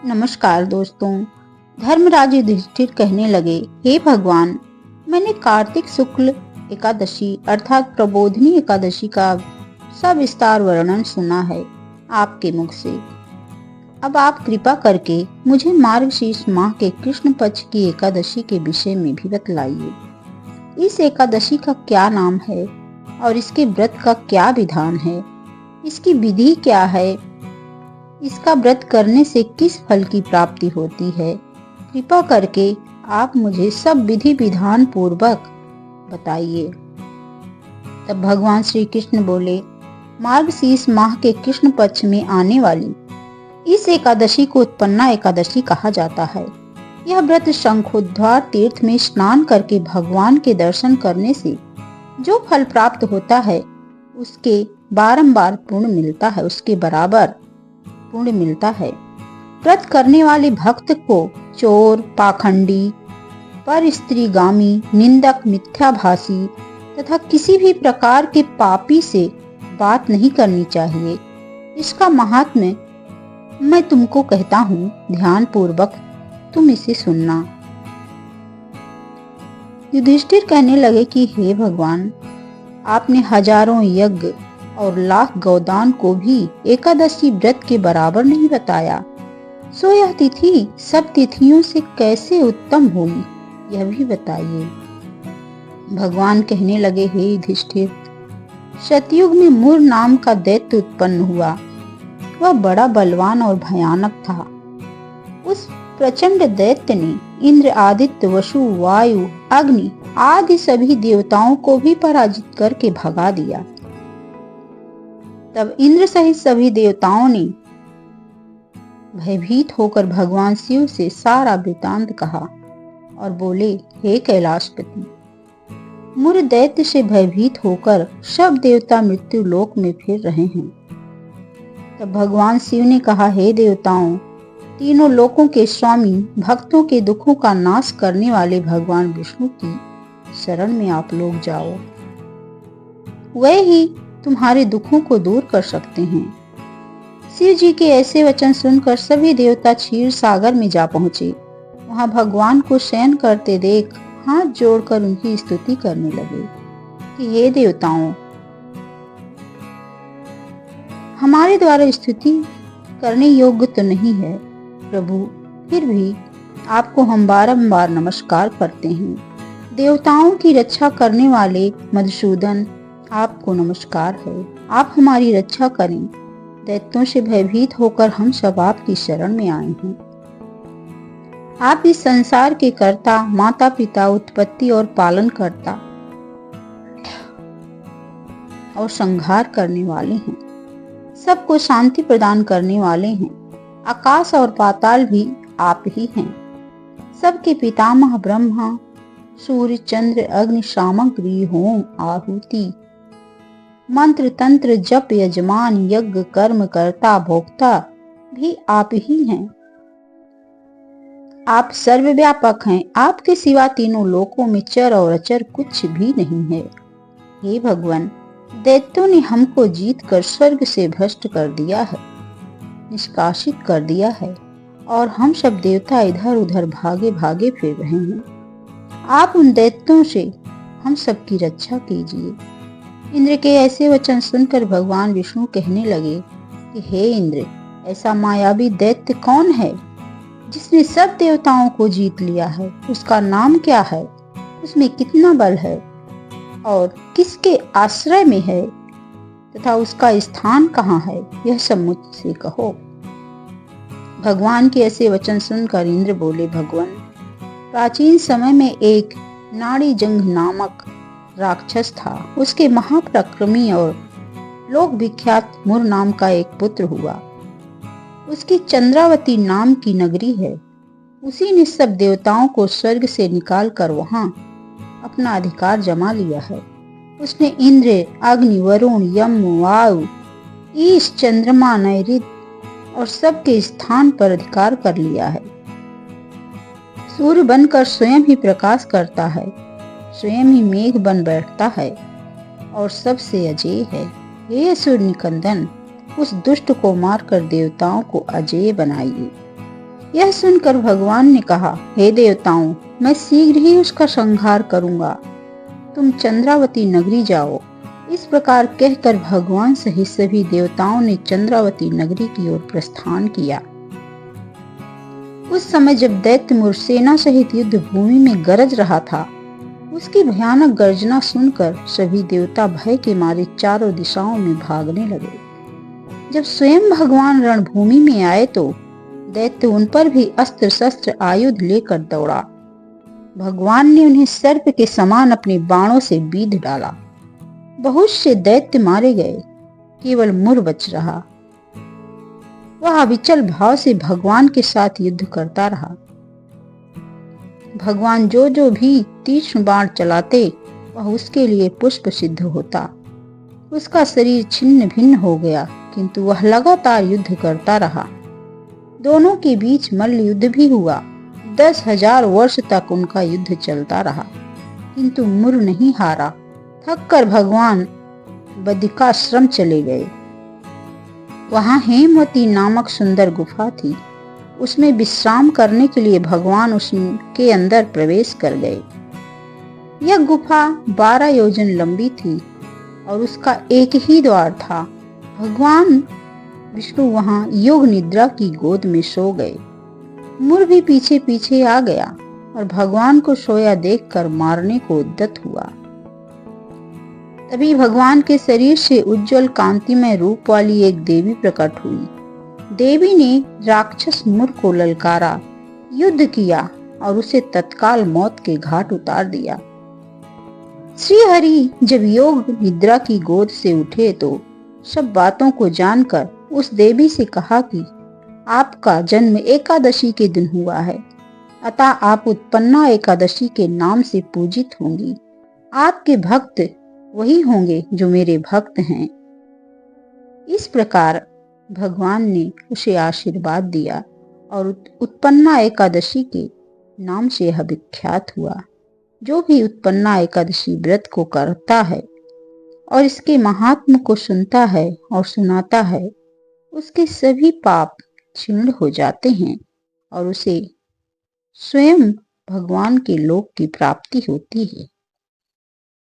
नमस्कार दोस्तों। धर्मराज युधिष्ठिर कहने लगे, हे भगवान, मैंने कार्तिक शुक्ल एकादशी अर्थात प्रबोधिनी एकादशी का सविस्तार वर्णन सुना है आपके मुख से। अब आप कृपा करके मुझे मार्गशीर्ष माह के कृष्ण पक्ष की एकादशी के विषय में भी बतलाइए। इस एकादशी का क्या नाम है और इसके व्रत का क्या विधान है, इसकी विधि क्या है, इसका व्रत करने से किस फल की प्राप्ति होती है। कृपा करके आप मुझे सब विधि विधान पूर्वक बताइए। तब भगवान श्री कृष्ण बोले, मार्गशीर्ष माह के कृष्ण पक्ष में आने वाली इस एकादशी को उत्पन्ना एकादशी कहा जाता है। यह व्रत शंखोद्धार तीर्थ में स्नान करके भगवान के दर्शन करने से जो फल प्राप्त होता है उसके बारंबार पुण्य मिलता है, उसके बराबर पुण्य मिलता है। व्रत करने वाले भक्त को चोर, पाखंडी, पर स्त्रीगामी, निंदक, मिथ्याभाषी तथा किसी भी प्रकार के पापी से बात नहीं करनी चाहिए। इसका महात्म्य मैं तुमको कहता हूँ, ध्यान पूर्वक तुम इसे सुनना। युधिष्ठिर कहने लगे कि हे भगवान, आपने हजारों यज्ञ और लाख गौदान को भी एकादशी व्रत के बराबर नहीं बताया, सो यह तिथि सब तिथियों से कैसे उत्तम हुई, यह भी बताइए। भगवान कहने लगे, हे युधिष्ठिर, सतयुग में मुर नाम का दैत्य उत्पन्न हुआ। वह बड़ा बलवान और भयानक था। उस प्रचंड दैत्य ने इंद्र, आदित्य, वसु, वायु, अग्नि आदि सभी देवताओं को भी पराजित करके भगा दिया। तब इंद्र सहित सभी देवताओं ने भयभीत होकर भगवान शिव से सारा वृतांत कहा और बोले, हे कैलाशपति, मुर दैत्य से भयभीत होकर सब देवता मृत्यु लोक में फिर रहे हैं। तब भगवान शिव ने कहा, हे देवताओं, तीनों लोकों के स्वामी, भक्तों के दुखों का नाश करने वाले भगवान विष्णु की शरण में आप लोग जाओ। वे ही तुम्हारे दुखों को दूर कर सकते हैं। शिव जी के ऐसे वचन सुनकर सभी देवता क्षीर सागर में जा पहुंचे। वहां भगवान को शयन करते देख हाथ जोड़कर उनकी स्तुति करने लगे कि हे देवताओं, हमारे द्वारा स्तुति करने योग्य तो नहीं है प्रभु, फिर भी आपको हम बारंबार नमस्कार करते हैं। देवताओं की रक्षा करने वाले मधुसूदन, आपको नमस्कार है। आप हमारी रक्षा करें। दैत्यों से भयभीत होकर हम सब आपकी शरण में आए हैं। आप इस संसार के कर्ता, माता पिता, उत्पत्ति और पालन करता और संहार करने वाले हैं। सबको शांति प्रदान करने वाले हैं। आकाश और पाताल भी आप ही हैं। सबके पितामह ब्रह्मा, सूर्य, चंद्र, अग्नि, सामग्री, होम, आहुति, मंत्र, तंत्र, जप, यजमान, यज्ञ, कर्म, कर्ता, भोक्ता भी आप ही हैं। आप सर्वव्यापक हैं। आपके सिवा तीनों लोकों में चर और अचर कुछ भी नहीं है। हे भगवान, दैत्यों ने हमको जीत कर स्वर्ग से भ्रष्ट कर दिया है, निष्कासित कर दिया है और हम सब देवता इधर उधर भागे भागे फिर रहे हैं। आप उन दैत्यों से हम सबकी रक्षा कीजिए। इंद्र के ऐसे वचन सुनकर भगवान विष्णु कहने लगे कि हे इंद्र, ऐसा मायावी दैत्य कौन है जिसने सब देवताओं को जीत लिया है? उसका नाम क्या है? उसमें कितना बल है और किसके आश्रय में है तथा उसका स्थान कहाँ है? यह सब मुझसे कहो। भगवान के ऐसे वचन सुनकर इंद्र बोले, भगवान, प्राचीन समय में एक नाड़ी जंग नामक राक्षस था। उसके महापराक्रमी और लोक विख्यात मुर नाम का एक पुत्र हुआ। उसकी चंद्रावती नाम की नगरी है। उसी ने सब देवताओं को स्वर्ग से निकालकर वहां अपना अधिकार जमा लिया है। उसने इंद्र, अग्नि, वरुण, यम, वायु, ईश, चंद्रमा, नैऋत्य और सबके स्थान पर अधिकार कर लिया है। सूर्य बनकर स्वयं ही प्रकाश करता है, स्वयं ही मेघ बन बैठता है और सबसे अजेय है। हे असुर निकंदन, उस दुष्ट को मारकर देवताओं को अजेय बनाइए। यह सुनकर भगवान ने कहा, हे देवताओं, मैं शीघ्र ही उसका संहार करूंगा। तुम चंद्रावती नगरी जाओ। इस प्रकार कहकर भगवान सहित सभी देवताओं ने चंद्रावती नगरी की ओर प्रस्थान किया। उस समय जब दैत्यमुर सेना सहित युद्ध भूमि में गरज रहा था, उसकी भयानक गर्जना सुनकर सभी देवता भय के मारे चारों दिशाओं में भागने लगे। जब स्वयं भगवान रणभूमि में आए तो दैत्य उन पर भी अस्त्र शस्त्र आयुध लेकर दौड़ा। भगवान ने उन्हें सर्प के समान अपने बाणों से बीध डाला। बहुत से दैत्य मारे गए, केवल मुर बच रहा। वह अविचल भाव से भगवान के साथ युद्ध करता रहा। भगवान जो भी तीक्ष्ण बाण चलाते, वह उसके लिए पुष्प सिद्ध होता। उसका शरीर छिन्न भिन्न हो गया, किंतु वह लगातार युद्ध करता रहा। दोनों के बीच मल्ल युद्ध भी हुआ। 10,000 वर्ष तक उनका युद्ध चलता रहा, किंतु मुर नहीं हारा। थककर भगवान बदिकाश्रम चले गए। वहां हेमवती नामक सुंदर गुफा थी। उसमें विश्राम करने के लिए भगवान उसके अंदर प्रवेश कर गए। यह गुफा 12 योजन लंबी थी और उसका एक ही द्वार था। भगवान विष्णु वहां योग निद्रा की गोद में सो गए। मुर भी पीछे पीछे आ गया और भगवान को सोया देखकर मारने को उद्यत हुआ। तभी भगवान के शरीर से उज्जवल कांतिमय रूप वाली एक देवी प्रकट हुई। देवी ने राक्षस मुर को ललकारा, युद्ध किया और उसे तत्काल मौत के घाट उतार दिया। श्री हरि जब योग निद्रा की गोद से उठे तो सब बातों को जानकर उस देवी से कहा कि आपका जन्म एकादशी के दिन हुआ है, अतः आप उत्पन्ना एकादशी के नाम से पूजित होंगी। आपके भक्त वही होंगे जो मेरे भक्त हैं। इस प्रकार भगवान ने उसे आशीर्वाद दिया और उत्पन्ना एकादशी के नाम से यह विख्यात हुआ। जो भी उत्पन्ना एकादशी व्रत को करता है और इसके महात्म को सुनता है और सुनाता है, उसके सभी पाप क्षीण हो जाते हैं और उसे स्वयं भगवान के लोक की प्राप्ति होती है।